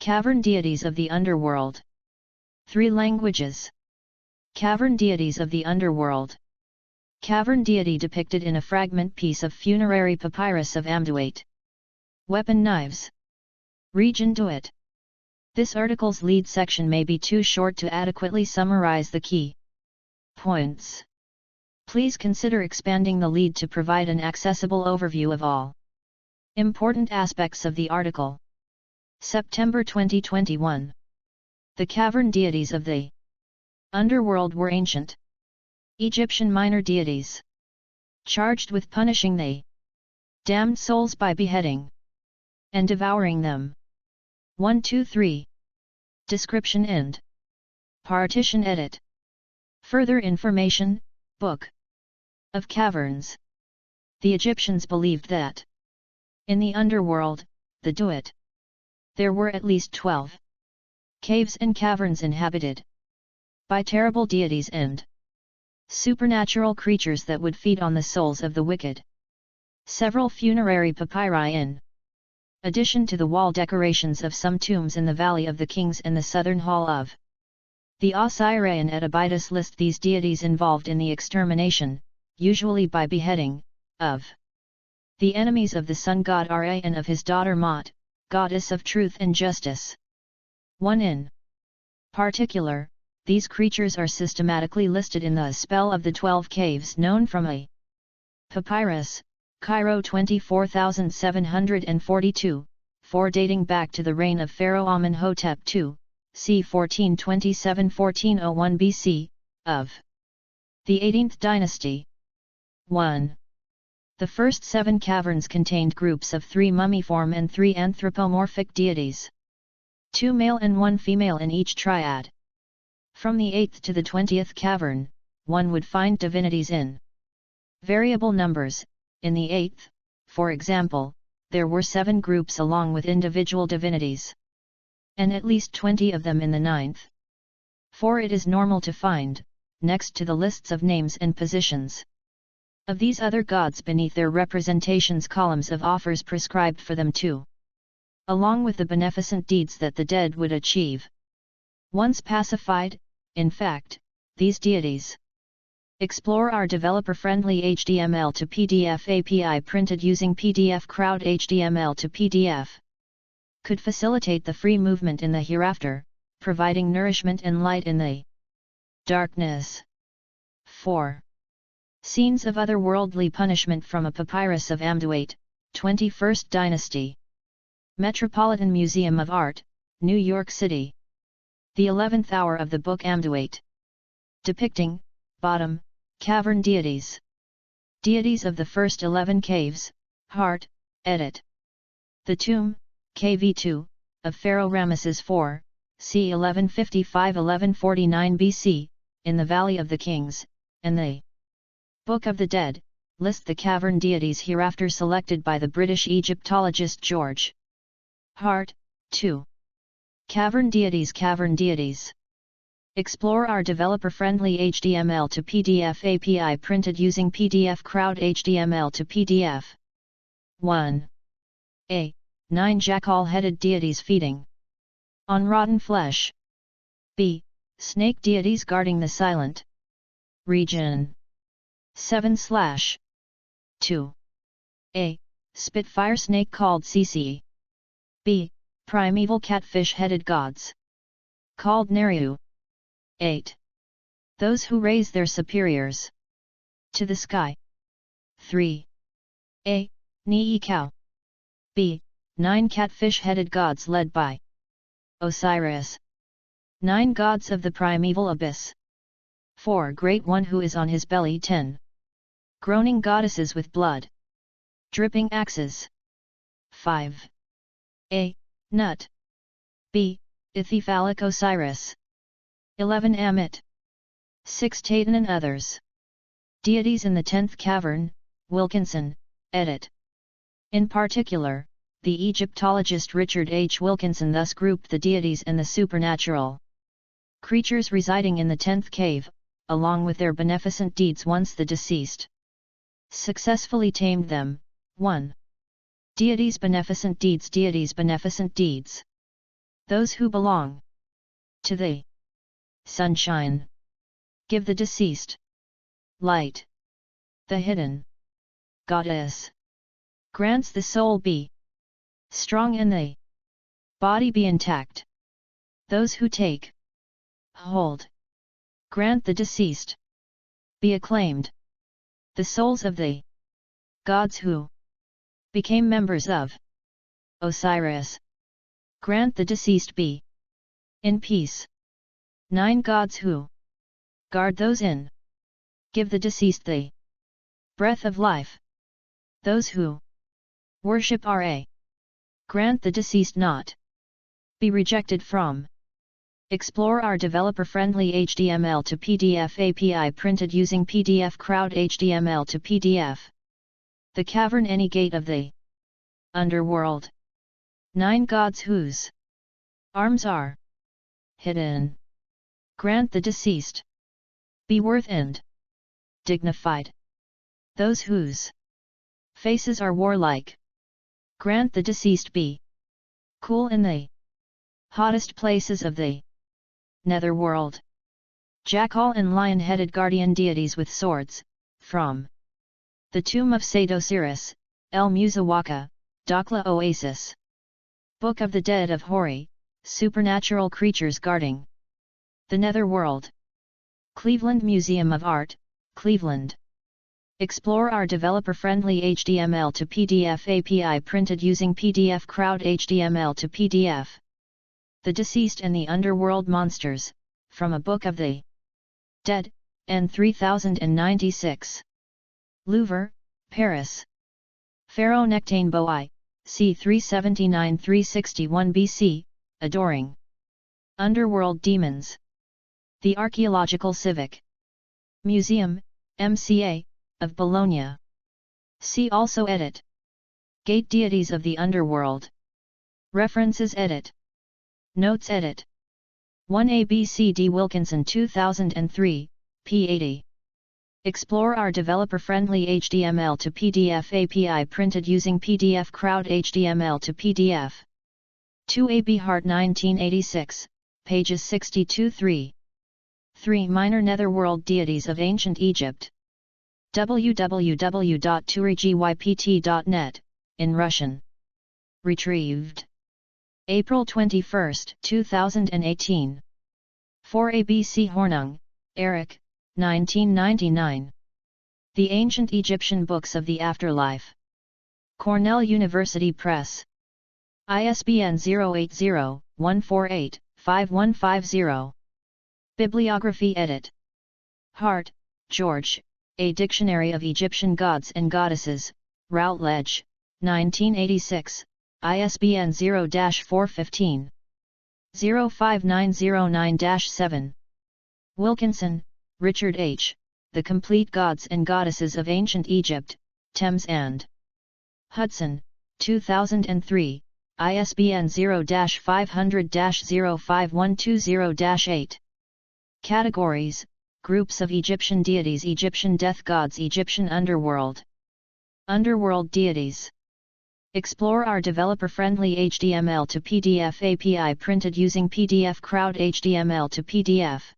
Cavern deities of the underworld. 3 languages. Cavern deities of the underworld. Cavern deity depicted in a fragment piece of funerary papyrus of Amduate. Weapon knives. Region Duat. This article's lead section may be too short to adequately summarize the key points. Please consider expanding the lead to provide an accessible overview of all important aspects of the article. September 2021. The cavern deities of the underworld were ancient Egyptian minor deities, charged with punishing the damned souls by beheading and devouring them. 1-2-3. Description end. Partition edit. Further information, Book of Caverns. The Egyptians believed that in the underworld, the Duat, there were at least 12 caves and caverns inhabited by terrible deities and supernatural creatures that would feed on the souls of the wicked. Several funerary papyri in addition to the wall decorations of some tombs in the Valley of the Kings and the southern hall of the Osirian at Abydos list these deities involved in the extermination, usually by beheading, of the enemies of the sun god Ra and of his daughter Mot, goddess of truth and justice. 1 in particular, these creatures are systematically listed in the Spell of the 12 Caves known from a papyrus, Cairo 24742, 4 dating back to the reign of Pharaoh Amenhotep II, c. 1427–1401 BC, of the 18th dynasty. 1. The first 7 caverns contained groups of 3 mummiform and 3 anthropomorphic deities, 2 male and 1 female in each triad. From the 8th to the 20th cavern, one would find divinities in variable numbers. In the 8th, for example, there were 7 groups along with individual divinities, and at least 20 of them in the 9th. For it is normal to find, next to the lists of names and positions of these other gods beneath their representations columns of offers prescribed for them too, along with the beneficent deeds that the dead would achieve. Once pacified, in fact, these deities explore our developer-friendly HTML to PDF API printed using PDF Crowd HTML to PDF. Could facilitate the free movement in the hereafter, providing nourishment and light in the darkness. 4. Scenes of otherworldly punishment from a papyrus of Amduate, 21st Dynasty. Metropolitan Museum of Art, New York City. The 11th hour of the book Amduate. Depicting, bottom, cavern deities. Deities of the first 11 caves, Heart, edit. The tomb, KV2, of Pharaoh Ramesses IV, c. 1155–1149 BC, in the Valley of the Kings, and the Book of the Dead, list the cavern deities hereafter selected by the British Egyptologist George Hart. 2. Cavern deities. Explore our developer-friendly HTML to PDF API printed using PDF Crowd HTML to PDF. 1. A. 9 jackal-headed deities feeding on rotten flesh. B. Snake deities guarding the silent region. 7/2. A. Spitfire snake called CC. B. Primeval catfish-headed gods called Nereu. 8. Those who raise their superiors to the sky. 3. A. Nii cow. B. 9 catfish-headed gods led by Osiris. 9 gods of the primeval abyss. 4. Great one who is on his belly. 10. Groaning goddesses with blood dripping axes. 5. A. Nut. B. Ithyphallic Osiris. 11. Amit. 6. Tatan and others. Deities in the 10th cavern, Wilkinson, edit. In particular, the Egyptologist Richard H. Wilkinson thus grouped the deities and the supernatural creatures residing in the 10th cave, along with their beneficent deeds once the deceased successfully tamed them. 1. Deities' beneficent deeds. those who belong to the sunshine. Give the deceased light. The hidden goddess grants the soul be strong and the body be intact. Those who take hold grant the deceased be acclaimed. The souls of the gods who became members of Osiris grant the deceased be in peace. 9 gods who guard those in give the deceased the breath of life. Those who worship Ra grant the deceased not be rejected from. Explore our developer-friendly HTML to PDF API printed using PDF Crowd HTML to PDF. The Cavern, any gate of the underworld. 9 gods whose arms are hidden grant the deceased be worth and dignified. Those whose faces are warlike grant the deceased be cool in the hottest places of the netherworld. Jackal and lion-headed guardian deities with swords, from the tomb of Saint Osiris, El Musawaka, Dakhla Oasis. Book of the Dead of Hori, supernatural creatures guarding the netherworld. Cleveland Museum of Art, Cleveland. Explore our developer-friendly HTML to PDF API printed using PDF Crowd HTML to PDF. The Deceased and the Underworld Monsters, from a Book of the Dead, N 3096. Louvre, Paris. Pharaoh Nectane Boi, c. 379–361 BC, adoring underworld demons. The Archaeological Civic Museum, MCA, of Bologna. See also Edit. Gate deities of the underworld. References Edit. Notes Edit. 1 ABCD Wilkinson 2003, p. 80. Explore our developer-friendly HTML to PDF API printed using PDF Crowd HTML to PDF. 2 AB Hart 1986, pages 62–3. 3 Minor Netherworld Deities of Ancient Egypt. www.turigypt.net, in Russian. Retrieved April 21, 2018. 4 ABC Hornung, Eric, 1999. The Ancient Egyptian Books of the Afterlife. Cornell University Press. ISBN 080-148-5150. Bibliography Edit. Hart, George, A Dictionary of Egyptian Gods and Goddesses, Routledge, 1986, ISBN 0-415. 05909-7. Wilkinson, Richard H., The Complete Gods and Goddesses of Ancient Egypt, Thames and Hudson, 2003, ISBN 0-500-05120-8. Categories, Groups of Egyptian Deities, Egyptian Death Gods, Egyptian Underworld. Underworld Deities. Explore our developer-friendly HTML to PDF API printed using PDF Crowd HTML to PDF.